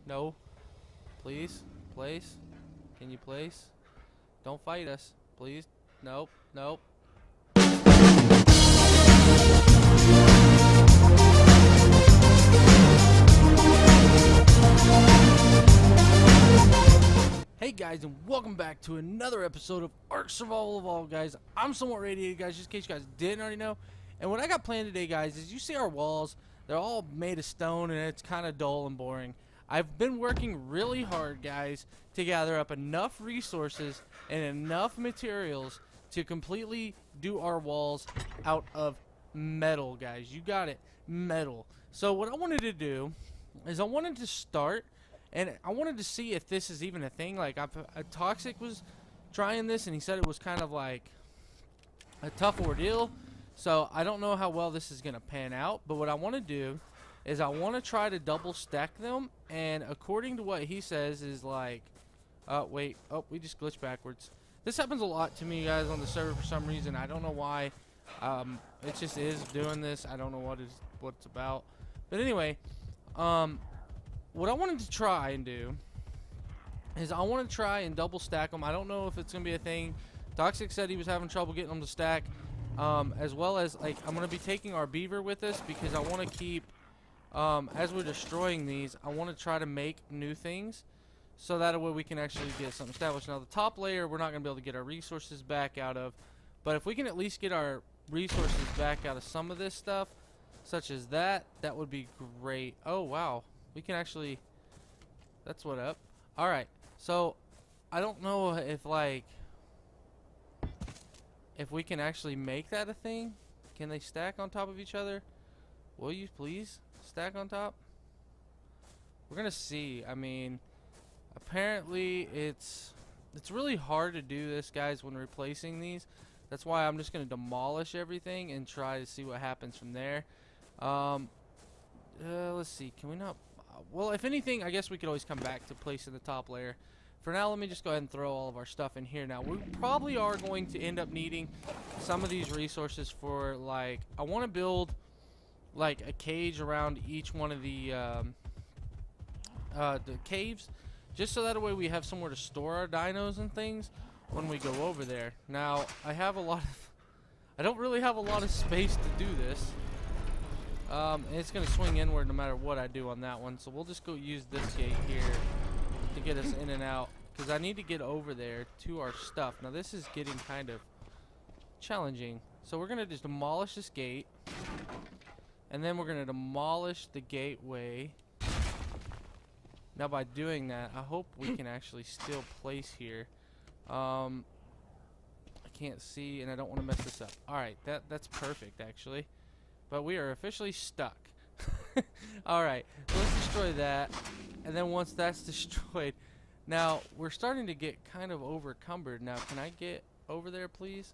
No. Please. Place. Can you place? Don't fight us. Please. Nope. Nope. Hey guys, and welcome back to another episode of ARK Survival Evolved, guys. I'm somewhat radiated, guys, just in case you guys didn't already know. And what I got planned today, guys, is you see our walls. They're all made of stone, and it's kind of dull and boring. I've been working really hard, guys, to gather up enough resources and enough materials to completely do our walls out of metal, guys. You got it, metal. So what I wanted to do is I wanted to start, and I wanted to see if this is even a thing. Like, Toxic was trying this, and he said it was kind of like a tough ordeal. So I don't know how well this is going to pan out. But what I want to do is I want to try to double stack them. And according to what he says is like, wait, oh, we just glitched backwards. This happens a lot to me, guys, on the server for some reason. I don't know why. It just is doing this. I don't know what it's about. But anyway, what I wanted to try and do is I want to try and double stack them. I don't know if it's going to be a thing. Toxic said he was having trouble getting them to stack. As well as, like, I'm going to be taking our beaver with us because I want to keep, as we're destroying these, I want to try to make new things so that way we can actually get something established. Now, the top layer, we're not going to be able to get our resources back out of. But if we can at least get our resources back out of some of this stuff, such as that, that would be great. Oh, wow. We can actually, that's what up. Alright, so I don't know if, like, if we can actually make that a thing. Can they stack on top of each other? Will you please stack on top? We're gonna see. I mean, apparently it's really hard to do this, guys, when replacing these. That's why I'm just gonna demolish everything and try to see what happens from there. Let's see. Can we not? Well, if anything, I guess we could always come back to placing the top layer. For now, let me just go ahead and throw all of our stuff in here. Now, we probably are going to end up needing some of these resources for, like, I want to build, like, a cage around each one of the caves, just so that way we have somewhere to store our dinos and things when we go over there. Now, I don't really have a lot of space to do this. And it's going to swing inward no matter what I do on that one. So we'll just go use this gate here to get us in and out. Because I need to get over there to our stuff. Now this is getting kind of challenging. So we're going to just demolish this gate. And then we're going to demolish the gateway. Now by doing that, I hope we can actually still place here. I can't see and I don't want to mess this up. Alright, that's perfect actually. But we are officially stuck. Alright, let's destroy that. And then once that's destroyed, now we're starting to get kind of overcumbered. Now, can I get over there, please?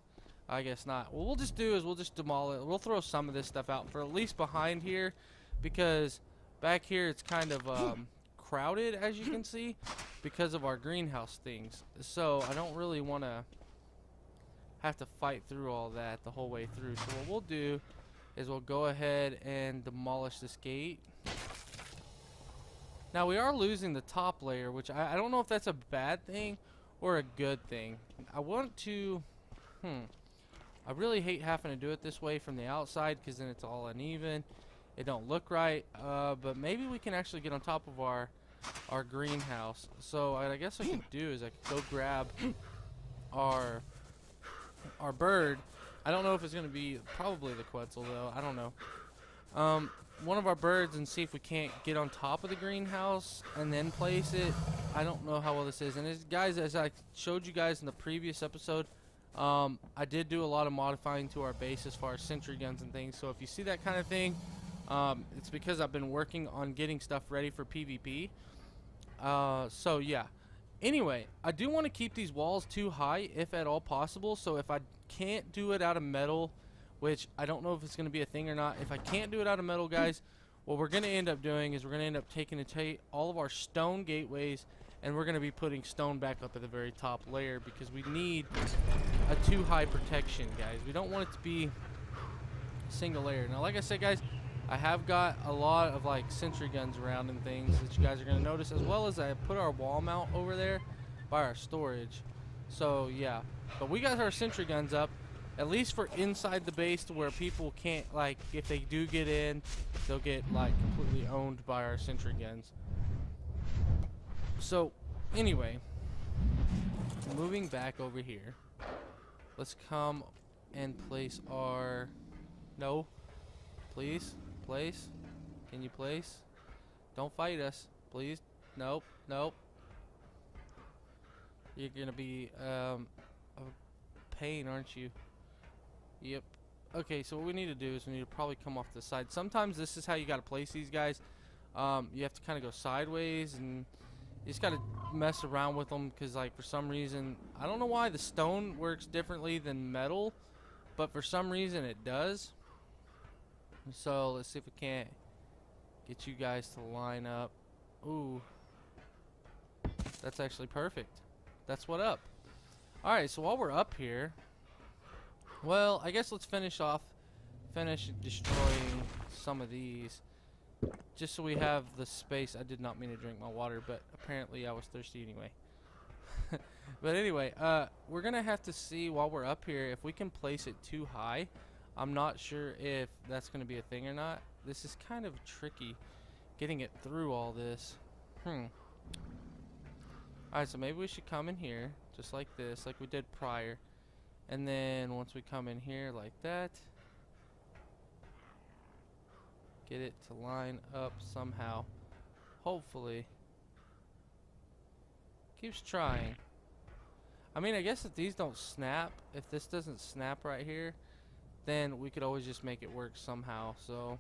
I guess not. What we'll just do is we'll just demolish it. We'll throw some of this stuff out for at least behind here. Because back here it's kind of crowded, as you can see, because of our greenhouse things. So I don't really want to have to fight through all that the whole way through. So what we'll do is we'll go ahead and demolish this gate. Now we are losing the top layer, which I don't know if that's a bad thing or a good thing. I want to, I really hate having to do it this way from the outside because then it's all uneven. It don't look right, but maybe we can actually get on top of our greenhouse. So I guess what I could do is I could go grab our bird. I don't know if it's going to be probably the Quetzal, though. I don't know. One of our birds and see if we can't get on top of the greenhouse and then place it. I don't know how well this is. And guys, as I showed you guys in the previous episode, I did do a lot of modifying to our base as far as sentry guns and things. So if you see that kind of thing, it's because I've been working on getting stuff ready for PvP. So yeah. Anyway, I do want to keep these walls too high if at all possible. So if I can't do it out of metal, which I don't know if it's going to be a thing or not. If I can't do it out of metal, guys, what we're going to end up doing is we're going to end up taking all of our stone gateways, and we're going to be putting stone back up at the very top layer because we need a too high protection, guys. We don't want it to be single layer. Now, like I said, guys, I have got a lot of like sentry guns around and things that you guys are gonna notice, as well as I put our wall mount over there by our storage. So yeah, but we got our sentry guns up, at least for inside the base, to where people can't, like, if they do get in, they'll get like completely owned by our sentry guns. So anyway, moving back over here, let's come and place our, no, please, place, can you place? Don't fight us, please. Nope, nope. You're gonna be a pain, aren't you? Yep. Okay, so what we need to do is we need to probably come off the side. Sometimes this is how you gotta place these guys. You have to kind of go sideways, and you just gotta mess around with them, because like for some reason, I don't know why the stone works differently than metal, but for some reason it does. So let's see if we can't get you guys to line up. Ooh, that's actually perfect. That's what up. Alright, so while we're up here, well, I guess let's finish destroying some of these, just so we have the space. I did not mean to drink my water, but apparently I was thirsty anyway. But anyway, we're gonna have to see while we're up here if we can place it too high. I'm not sure if that's gonna be a thing or not. This is kind of tricky, getting it through all this. Alright, so maybe we should come in here, just like this, like we did prior. And then once we come in here like that, get it to line up somehow. Hopefully. Keeps trying. I mean, I guess if these don't snap, if this doesn't snap right here, then we could always just make it work somehow. So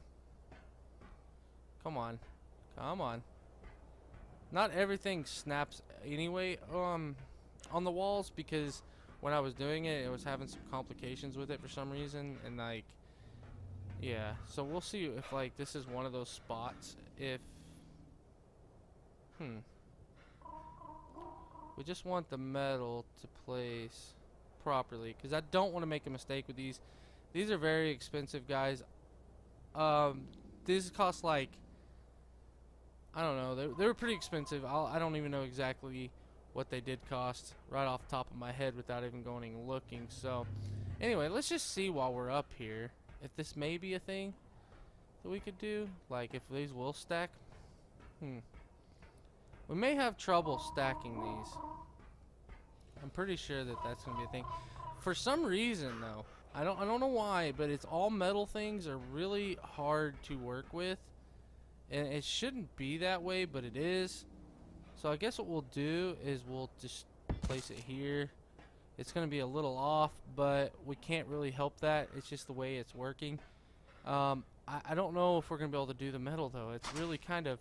come on, come on. Not everything snaps anyway on the walls, because when I was doing it, it was having some complications with it for some reason, and like, yeah. So we'll see if like this is one of those spots. If we just want the metal to place properly, because I don't want to make a mistake with these. These are very expensive, guys. These cost like, I don't know, they were pretty expensive. I don't even know exactly what they did cost right off the top of my head without even going and looking. So anyway, let's just see while we're up here if this may be a thing that we could do, like if these will stack. We may have trouble stacking these. I'm pretty sure that that's gonna be a thing. For some reason though, I don't know why, but it's all metal things are really hard to work with. And it shouldn't be that way, but it is. So I guess what we'll do is we'll just place it here. It's going to be a little off, but we can't really help that. It's just the way it's working. I don't know if we're going to be able to do the metal, though. It's really kind of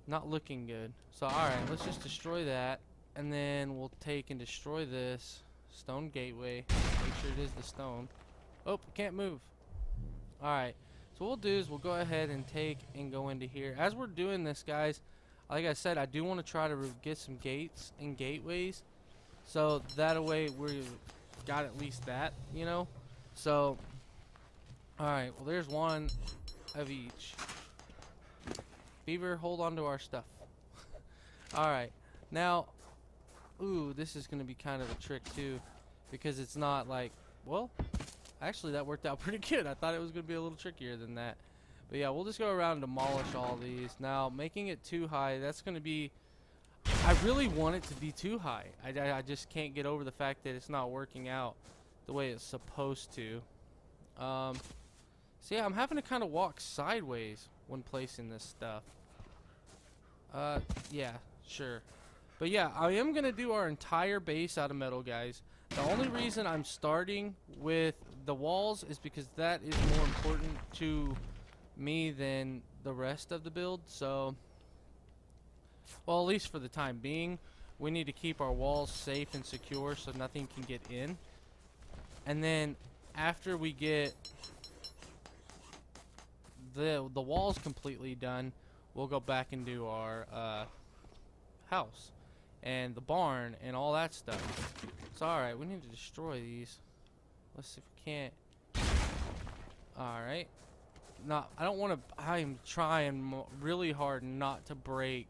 not looking good. So alright, let's just destroy that. And then we'll take and destroy this stone gateway. Make sure it is the stone. Oh, can't move. Alright. So what we'll do is we'll go ahead and take and go into here. As we're doing this, guys, like I said, I do want to try to get some gates and gateways, so that way we've got at least that, you know. So alright, well there's one of each. Beaver, hold on to our stuff. Alright, now, ooh, this is going to be kind of a trick too, because it's not like, well, actually, that worked out pretty good. I thought it was going to be a little trickier than that. But yeah, we'll just go around and demolish all these. Now, making it too high, that's going to be... I really want it to be too high. I just can't get over the fact that it's not working out the way it's supposed to. So yeah, I'm having to kind of walk sideways when placing this stuff. Yeah, sure. But yeah, I am going to do our entire base out of metal, guys. The only reason I'm starting with the walls is because that is more important to me than the rest of the build. So, well, at least for the time being, we need to keep our walls safe and secure so nothing can get in. And then after we get the walls completely done, we'll go back and do our house and the barn and all that stuff. So alright, we need to destroy these. Let's see if we can't. Alright. not. I don't want to. I am trying really hard not to break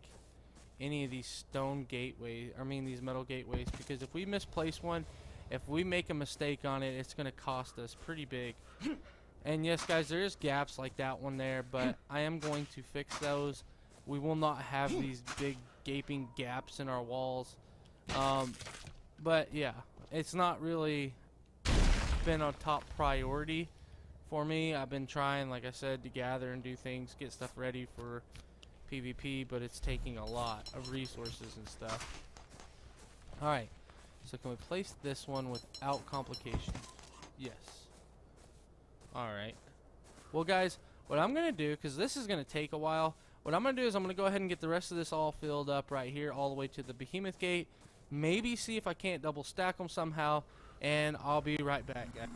any of these stone gateways. I mean these metal gateways, because if we misplace one, if we make a mistake on it, it's gonna cost us pretty big. And yes, guys, there is gaps like that one there, but I am going to fix those. We will not have these big gaping gaps in our walls. But yeah, it's not really been a top priority for me. I've been trying, like I said, to gather and do things, get stuff ready for PvP, but it's taking a lot of resources and stuff. Alright, so can we place this one without complication? Yes. Alright. Well, guys, what I'm going to do, because this is going to take a while, what I'm going to do is I'm going to go ahead and get the rest of this all filled up right here all the way to the Behemoth Gate. Maybe see if I can't double stack them somehow, and I'll be right back, guys.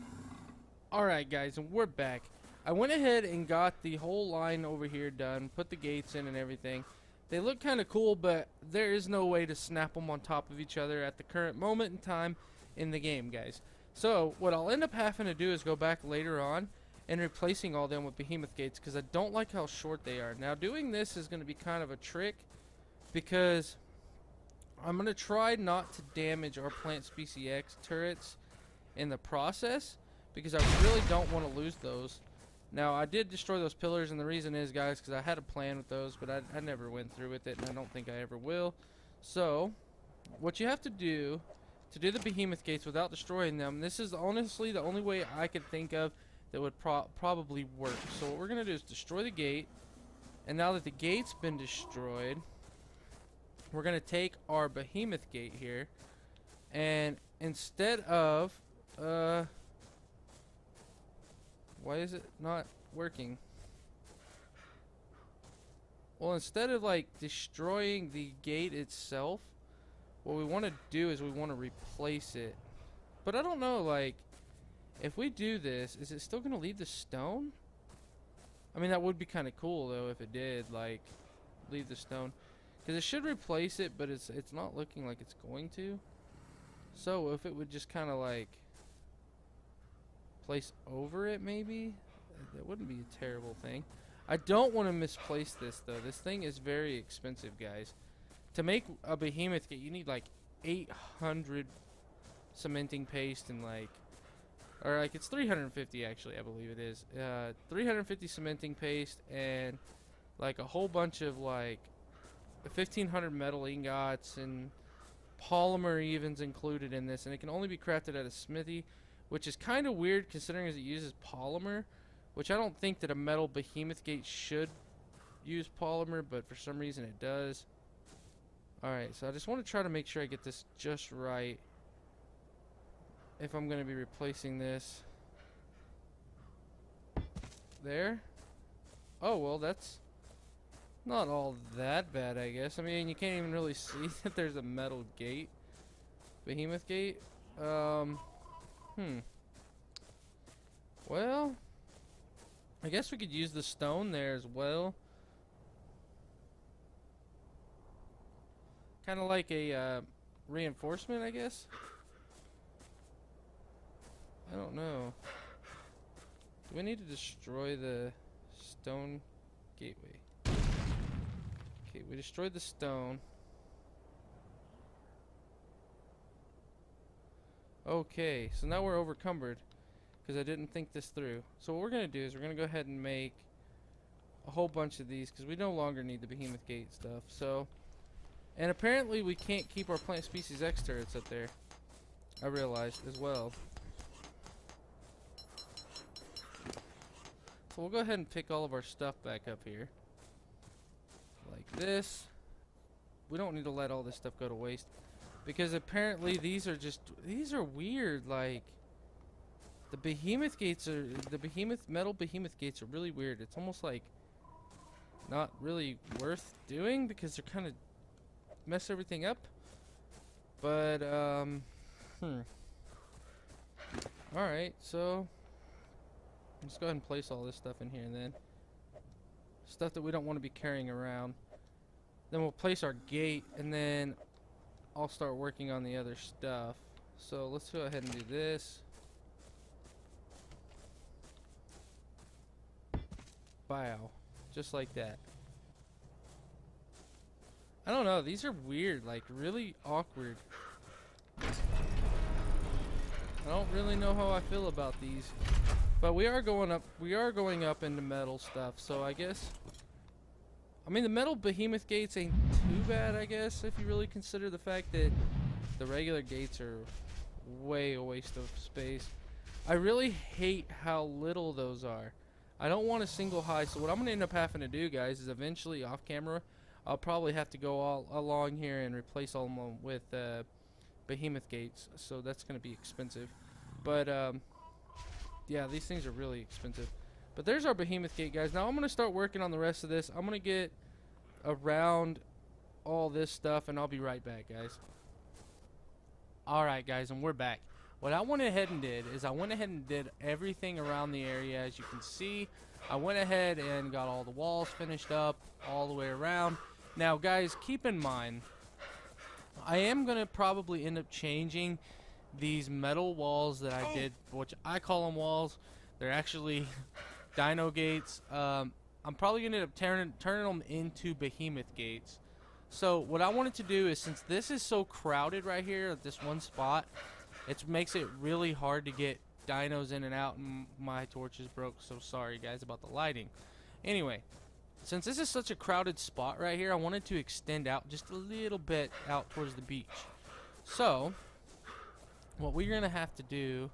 Alright, guys, and we're back. I went ahead and got the whole line over here done, put the gates in and everything. They look kind of cool, but there is no way to snap them on top of each other at the current moment in time in the game, guys. So what I'll end up having to do is go back later on and replacing all them with Behemoth Gates, because I don't like how short they are. Now doing this is going to be kind of a trick, because I'm going to try not to damage our Plant Species X turrets in the process, because I really don't want to lose those. Now, I did destroy those pillars, and the reason is, guys, because I had a plan with those, but I never went through with it, and I don't think I ever will. So, what you have to do the Behemoth Gates without destroying them, this is honestly the only way I could think of that would probably work. So what we're going to do is destroy the gate, and now that the gate's been destroyed, we're going to take our Behemoth Gate here, and instead of... why is it not working? Well, instead of like destroying the gate itself, what we want to do is we want to replace it. But I don't know, like, if we do this, is it still going to leave the stone? I mean, that would be kind of cool though if it did, like, leave the stone, because it should replace it, but it's not looking like it's going to. So if it would just kind of like place over it, maybe that wouldn't be a terrible thing. I don't want to misplace this though. This thing is very expensive, guys. To make a Behemoth Gate, you need like 800 cementing paste and it's 350 actually, I believe it is. 350 cementing paste and like a whole bunch of like 1500 metal ingots and polymer evens included in this, and it can only be crafted at a smithy, which is kind of weird considering as it uses polymer, which I don't think that a metal Behemoth Gate should use polymer, but for some reason it does. Alright, so I just want to try to make sure I get this just right if I'm going to be replacing this. There. Oh, well, that's not all that bad, I guess. I mean, you can't even really see that there's a metal gate. Behemoth Gate. Well, I guess we could use the stone there as well. Kind of like a reinforcement, I guess. I don't know. Do we need to destroy the stone gateway? Okay, we destroyed the stone. Okay, so now we're overcumbered because I didn't think this through. So what we're going to do is we're going to go ahead and make a whole bunch of these because we no longer need the Behemoth Gate stuff. So, and apparently we can't keep our Plant Species X turrets up there. I realized as well. So we'll go ahead and pick all of our stuff back up here. Like this. We don't need to let all this stuff go to waste. Because apparently these are weird, like the Behemoth Gates are, metal Behemoth Gates are really weird. It's almost like not really worth doing because they're kind of mess everything up. But, alright, so let's go ahead and place all this stuff in here then. Stuff that we don't want to be carrying around. Then we'll place our gate and then I'll start working on the other stuff. So let's go ahead and do this. Bow. Just like that. I don't know. These are weird. Like, really awkward. I don't really know how I feel about these. But we are going up. We are going up into metal stuff. So I guess... I mean, the metal Behemoth Gates ain't too bad, I guess, if you really consider the fact that the regular gates are way a waste of space. I really hate how little those are. I don't want a single high, so what I'm going to end up having to do, guys, is eventually off camera, I'll probably have to go all along here and replace all of them with Behemoth Gates, so that's going to be expensive. But, yeah, these things are really expensive. But there's our Behemoth Gate, guys. Now I'm going to start working on the rest of this. I'm going to get around all this stuff, and I'll be right back, guys. Alright, guys, and we're back. What I went ahead and did is I went ahead and did everything around the area. As you can see, I went ahead and got all the walls finished up all the way around. Now, guys, keep in mind, I am going to probably end up changing these metal walls that I did, which I call them walls. They're actually Dino Gates. I'm probably going to end up turning them into Behemoth Gates. So what I wanted to do is, since this is so crowded right here at this one spot, it makes it really hard to get dinos in and out, and my torch is broke, so sorry guys about the lighting. Anyway, since this is such a crowded spot right here, I wanted to extend out just a little bit out towards the beach. So what we're going to have to do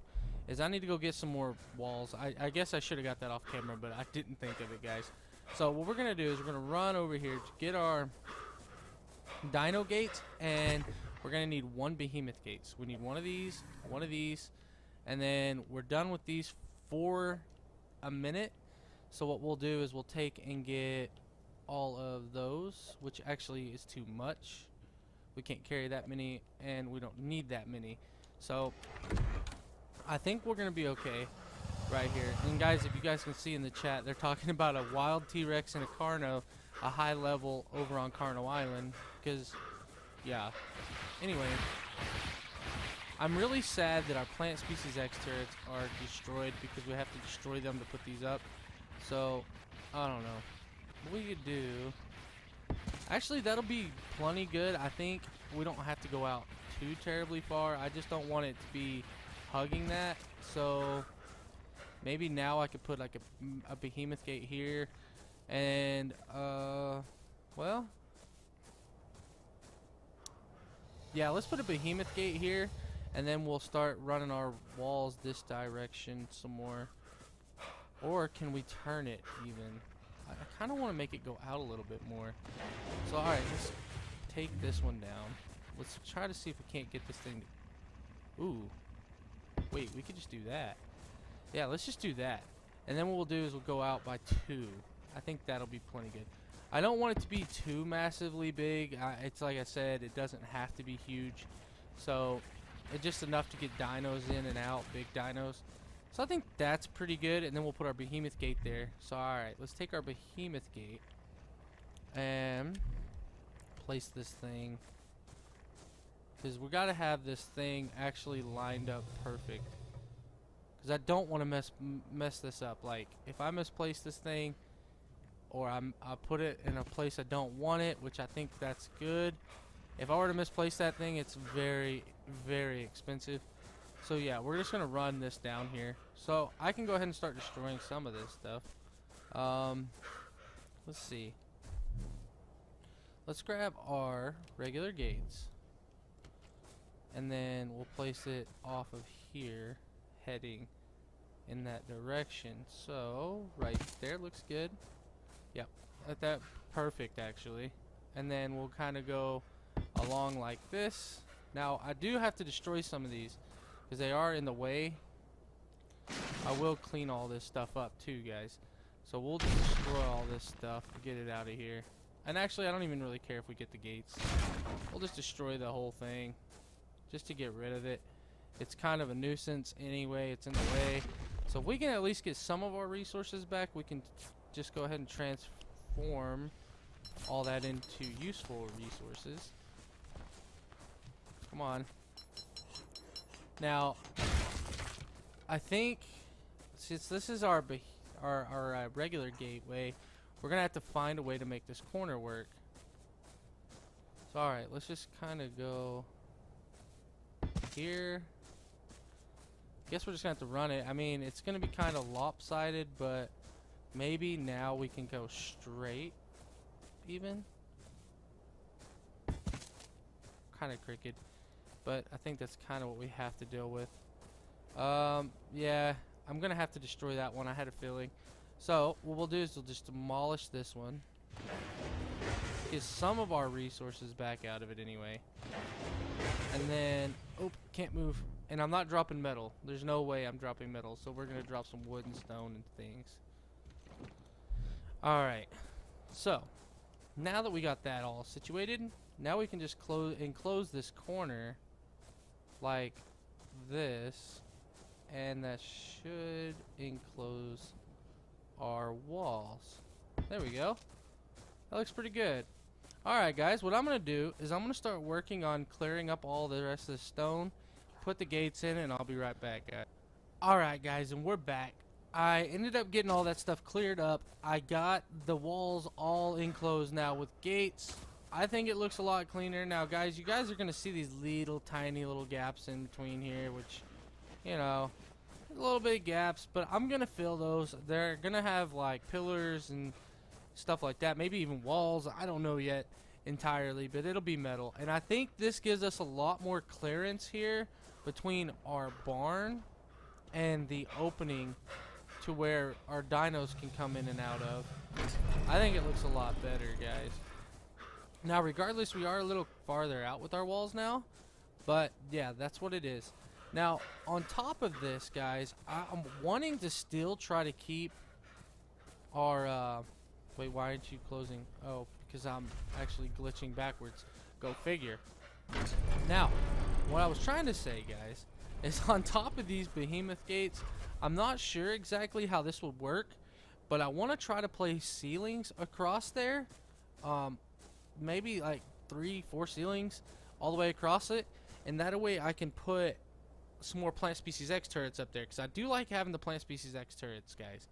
is I need to go get some more walls. I guess I should have got that off camera, but I didn't think of it, guys. So what we're going to do is we're going to run over here to get our Dino Gates, and we're going to need one Behemoth Gates. We need one of these, and then we're done with these for a minute. So what we'll do is we'll take and get all of those, which actually is too much. We can't carry that many, and we don't need that many. So I think we're going to be okay right here. And guys, if you guys can see in the chat, they're talking about a wild T-Rex and a Carno, a high level over on Carno Island, because, yeah. Anyway, I'm really sad that our Plant Species X turrets are destroyed, because we have to destroy them to put these up. So, I don't know. What we could do... Actually, that'll be plenty good. I think we don't have to go out too terribly far. I just don't want it to be hugging that. So, maybe now I could put like a Behemoth Gate here. And, well... yeah, let's put a Behemoth Gate here, and then we'll start running our walls this direction some more. Or can we turn it even? I kind of want to make it go out a little bit more. So, alright, let's take this one down. Let's try to see if we can't get this thing to... Ooh. Wait, we could just do that. Yeah, let's just do that. And then what we'll do is we'll go out by 2. I think that'll be plenty good. I don't want it to be too massively big. It's like I said, it doesn't have to be huge. So, it's just enough to get dinos in and out, big dinos. So I think that's pretty good, and then we'll put our Behemoth Gate there. So alright, let's take our Behemoth Gate and place this thing, because we got to have this thing actually lined up perfect, because I don't want to mess this up. Like, if I misplace this thing, or I put it in a place I don't want it, which I think that's good. If I were to misplace that thing, it's very, very expensive. So yeah, we're just gonna run this down here. So I can go ahead and start destroying some of this stuff. Let's see. Let's grab our regular gates, and then we'll place it off of here, heading in that direction. So right there looks good. Yep, that perfect actually. And then we'll kind of go along like this. Now I do have to destroy some of these, because they are in the way. I will clean all this stuff up too, guys. So we'll just destroy all this stuff, get it out of here. And actually, I don't even really care if we get the gates. We'll just destroy the whole thing, just to get rid of it. It's kind of a nuisance anyway, it's in the way. So if we can at least get some of our resources back, we can just go ahead and transform all that into useful resources. Come on. Now, I think since this is our our regular gateway, we're gonna have to find a way to make this corner work. So alright, let's just kind of go here. Guess we're just gonna have to run it. I mean, it's gonna be kind of lopsided, but maybe now we can go straight even. Kind of crooked, but I think that's kind of what we have to deal with. Yeah, I'm gonna have to destroy that one. I had a feeling. So what we'll do is we'll just demolish this one, get some of our resources back out of it anyway, and then can't move. And I'm not dropping metal. There's no way I'm dropping metal, so we're gonna drop some wood and stone and things. Alright, so now that we got that all situated, now we can just enclose this corner like this, and that should enclose our walls. There we go. That looks pretty good. Alright guys, what I'm gonna do is I'm gonna start working on clearing up all the rest of the stone, put the gates in, and I'll be right back, guys. Alright guys, and we're back. I ended up getting all that stuff cleared up. I got the walls all enclosed now with gates. I think it looks a lot cleaner. Now guys, you guys are going to see these little tiny little gaps in between here, which, you know, a little bit of gaps, but I'm going to fill those. They're going to have like pillars and stuff like that, maybe even walls. I don't know yet entirely, but it'll be metal. And I think this gives us a lot more clearance here between our barn and the opening to where our dinos can come in and out of. I think it looks a lot better, guys. Now regardless, we are a little farther out with our walls now, but yeah, that's what it is. Now on top of this, guys, I'm wanting to still try to keep our wait, why aren't you closing? Oh, because I'm actually glitching backwards. Go figure. Now what I was trying to say, guys, is on top of these Behemoth Gates, I'm not sure exactly how this would work, but I want to try to place ceilings across there. Maybe like 3-4 ceilings all the way across it, and that way I can put some more Plant Species X turrets up there, because I do like having the Plant Species X turrets, guys.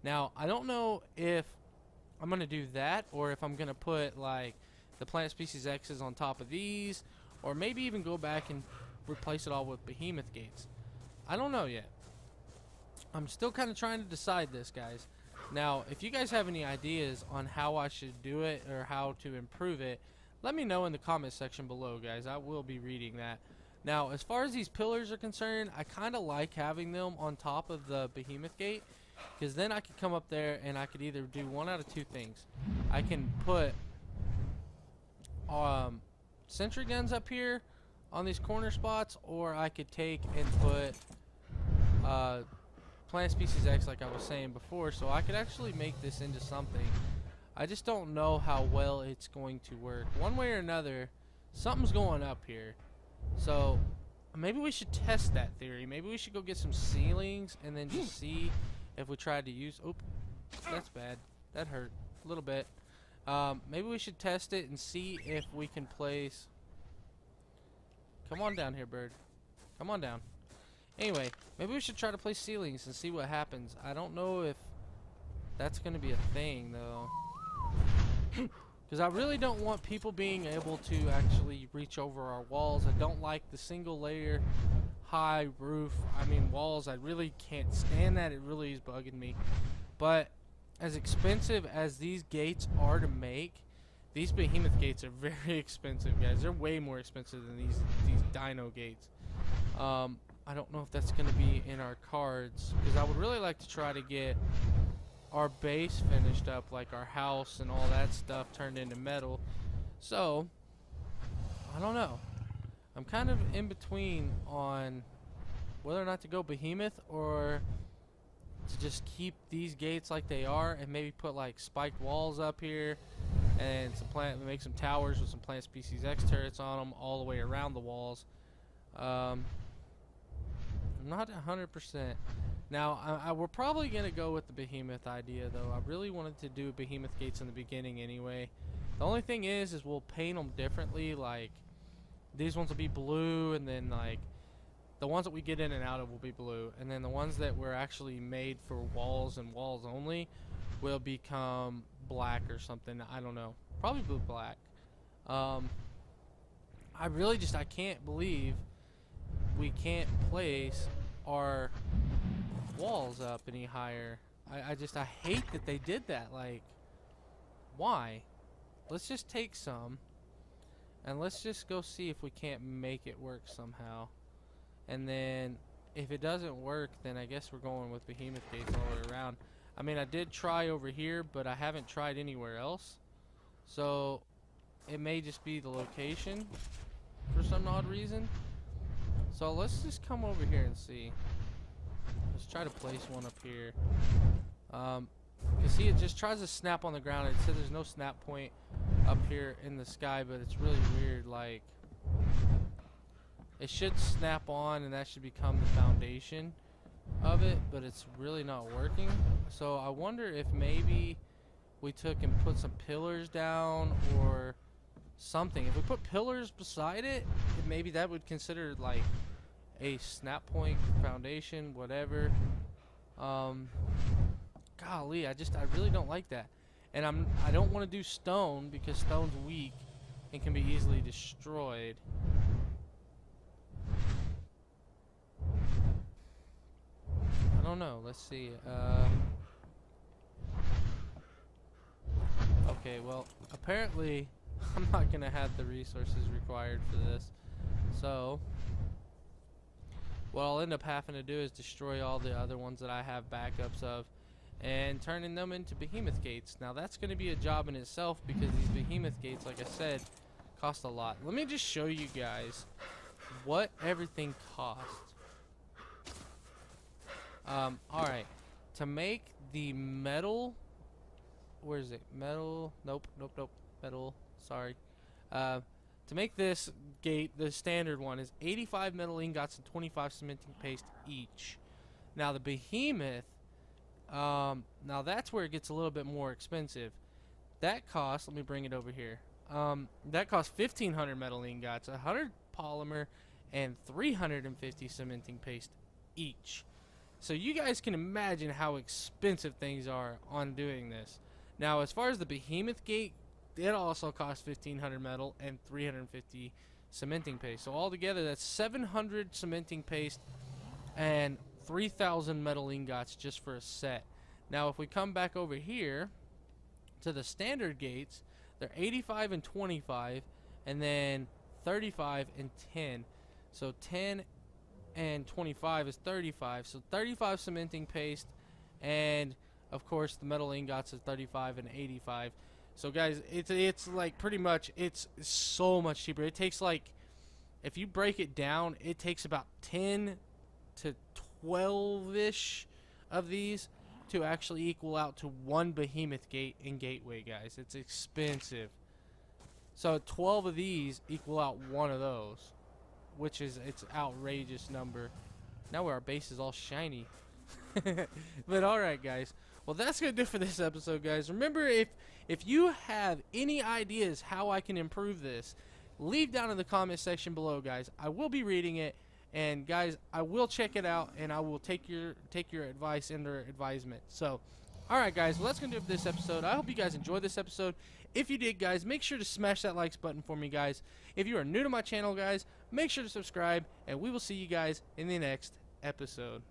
Now I don't know if I'm gonna do that, or if I'm gonna put like the Plant Species X's on top of these, or maybe even go back and replace it all with Behemoth Gates. I don't know yet. I'm still kind of trying to decide this, guys. Now, if you guys have any ideas on how I should do it or how to improve it, let me know in the comment section below, guys. I will be reading that. Now, as far as these pillars are concerned, I kind of like having them on top of the Behemoth Gate, because then I could come up there and I could either do one out of two things. I can put sentry guns up here on these corner spots, or I could take and put Plant Species X, like I was saying before, so I could actually make this into something. I just don't know how well it's going to work. One way or another, something's going up here. So maybe we should test that theory. Maybe we should go get some ceilings and then just see if we tried to use... Oh, that's bad. That hurt a little bit. Maybe we should test it and see if we can place... Come on down here, bird. Come on down. Anyway, maybe we should try to place ceilings and see what happens. I don't know if that's going to be a thing, though. Because I really don't want people being able to actually reach over our walls. I don't like the single layer high roof. I mean, walls, I really can't stand that. It really is bugging me. But as expensive as these gates are to make, these Behemoth Gates are very expensive, guys. They're way more expensive than these Dino Gates. I don't know if that's going to be in our cards, because I would really like to try to get our base finished up, like our house and all that stuff turned into metal. So I don't know. I'm kind of in between on whether or not to go Behemoth or to just keep these gates like they are and maybe put like spiked walls up here and make some towers with some Plant Species X turrets on them all the way around the walls. Not 100%. Now, we're probably going to go with the Behemoth idea, though. I really wanted to do Behemoth Gates in the beginning anyway. The only thing is we'll paint them differently. Like, these ones will be blue, and then, like, The ones that we get in and out of will be blue, and then the ones that were actually made for walls and walls only will become black or something. I don't know. Probably blue black. I can't believe we can't place our walls up any higher. I hate that they did that. Like, why? Let's just take some and let's just go see if we can't make it work somehow. And then if it doesn't work, then I guess we're going with Behemoth Gates all the way around. I mean, I did try over here, but I haven't tried anywhere else. So it may just be the location for some odd reason. So let's just come over here and see. Let's try to place one up here. You see, it just tries to snap on the ground. It said there's no snap point up here in the sky, but it's really weird. Like, it should snap on and that should become the foundation of it, but it's really not working. So I wonder if maybe we took and put some pillars down or something. If we put pillars beside it, maybe that would consider like a snap point foundation, whatever. Golly, I really don't like that. And I don't want to do stone because stone's weak and can be easily destroyed. I don't know. Let's see. Okay, well, apparently I'm not going to have the resources required for this. So what I'll end up having to do is destroy all the other ones that I have backups of and turning them into Behemoth Gates. Now that's going to be a job in itself because these Behemoth Gates, like I said, cost a lot. Let me just show you guys what everything costs. Alright, to make the metal, where is it? Metal, nope, metal, sorry. To make this gate, the standard one, is 85 metal ingots and 25 cementing paste each. Now the Behemoth, now that's where it gets a little bit more expensive. That costs, let me bring it over here. That costs 1,500 metal ingots, 100 polymer, and 350 cementing paste each. So you guys can imagine how expensive things are on doing this. Now, as far as the Behemoth Gate, it also costs 1,500 metal and 350 cementing paste. So altogether, that's 700 cementing paste and 3,000 metal ingots just for a set. Now, if we come back over here to the standard gates, they're 85 and 25, and then 35 and 10. So 10 and 25 is 35. So 35 cementing paste, and of course the metal ingots is 35 and 85. So guys, it's like pretty much, it's so much cheaper. It takes, like, if you break it down, it takes about 10 to 12-ish of these to actually equal out to one Behemoth Gate in Gateway, guys. It's expensive. So 12 of these equal out one of those, which is, it's outrageous number. Now our base is all shiny. But alright, guys, well, that's gonna do it for this episode, guys. Remember, if you have any ideas how I can improve this, leave down in the comment section below, guys. I will be reading it, and guys, I will check it out, and I will take your advice under advisement. So alright, guys, well, that's gonna do it for this episode. I hope you guys enjoyed this episode. If you did, guys, make sure to smash that likes button for me, guys. If you are new to my channel, guys, make sure to subscribe, and we will see you guys in the next episode.